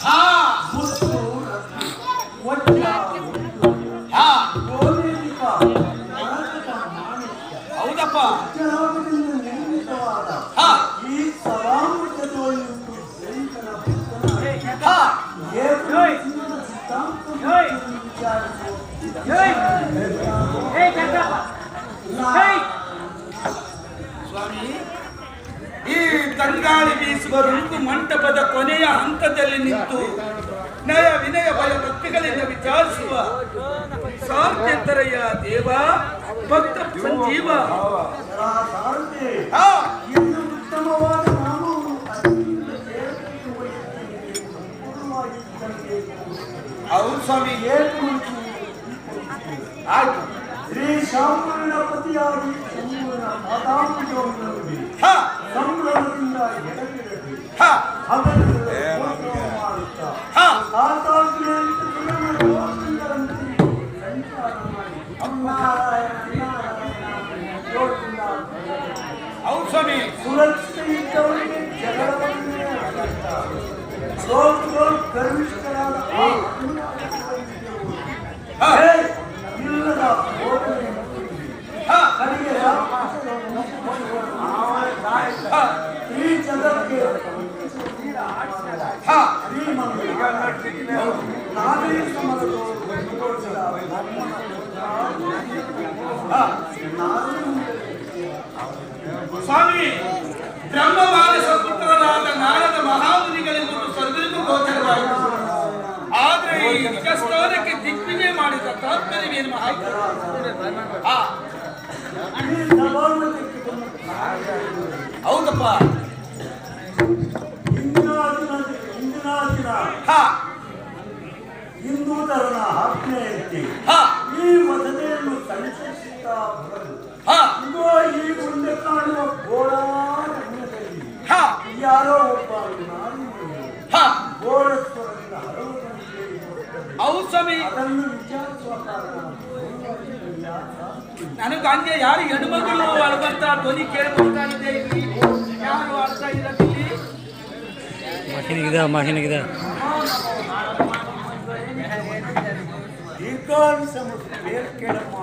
ಹಾ ಹೌದಪ್ಪ. ಈ ಸಭಾಮುಖದಲ್ಲಿ ಸ್ವಾಮಿ, ಈ ತಂಗಾಳಿ ಬೀಸುವ ಋತು ಮಂಟಪದ ಕೊನೆಯ ಹಂತದಲ್ಲಿ ನಿಂತು ನಯ ವಿನಯ ಭಯ ಭಕ್ತಿಗಳಿಂದ ವಿಚಾರಿಸುವ ಸಾಧ್ಯಂತರಯ್ಯ ದೇವ ಭಕ್ತ ಸಂಜೀವ. ಉತ್ತಮವಾದ ಹೌದು ಸ್ವಾಮಿ. ಆಯ್ತು. ಶ್ರೀ ಶಾಮನ ಪತಿಯಾಗಿ ಸಂಪೂರ್ಣ ಪಾದಾಂಬುಜವನ್ನು ನೋಡಿ ಸಂಭ್ರಮದಿಂದ ಎಡಗಿರಲಿ ಅದನ್ನು ಮಾಡುತ್ತಾ ಹೌದು ಸ್ವಾಮಿ. ಸುರಕ್ಷಿತ ಇದ್ದವರಿಗೆ ಜಗಳವನ್ನೇ ಗರ್ವಿಷ್ಠರಾದ ಇಲ್ಲದ ಈ ಜಗತ್ತಿಗೆ ನಾಗರಿಕ ಸ್ವಾಮಿ, ಬ್ರಹ್ಮಮಾನಸ ಪುತ್ರರಾದ ನಾರದ ಮಹಾಮುನಿಗಳೆಂಬುದು ಸರ್ವರಿಗೂ ಗೋಚರವಾಯಿತು. ಆದರೆ ಈ ನಿಜ ಸ್ಥಾನಕ್ಕೆ ದಿಗ್ವಿಜಯ ಮಾಡಿದ ತಾತ್ಪರ್ಯವೇನು ಮಹಾತ್ಮ? ಹೌದಪ್ಪ. ಹಿಂದೂ ಧರ್ಮ ಆಜ್ಞೆಯಂತೆ ಈ ಮದುವೆಯನ್ನು ಸಂಚರಿಸುತ್ತಾ ಬರಲು ಈ ಮುಂದೆ ಕಾಣುವ ಗೋಳಾರಣ್ಯದಲ್ಲಿ ಯಾರೋ ಒಬ್ಬ ಗೋಳಸ್ವರದಿಂದ ಹಲವು ಅದನ್ನು ವಿಚಾರಿಸುವ ಕಾರಣ ನನಗೆ ಹಂಗೆ ಯಾರು ಹೆಣ್ಮಗಳು ಅಳಬಂತ ಧ್ವನಿ ಕೇಳ್ಕೊಳ್ತಾ ಇದೆ. ಇಲ್ಲಿ ಯಾರು ಆಡ್ತಾ ಇರೋದಿಲ್ಲಿ ಮಾಹಿನಿಗಿದೆ ಕೇಳಮ್ಮ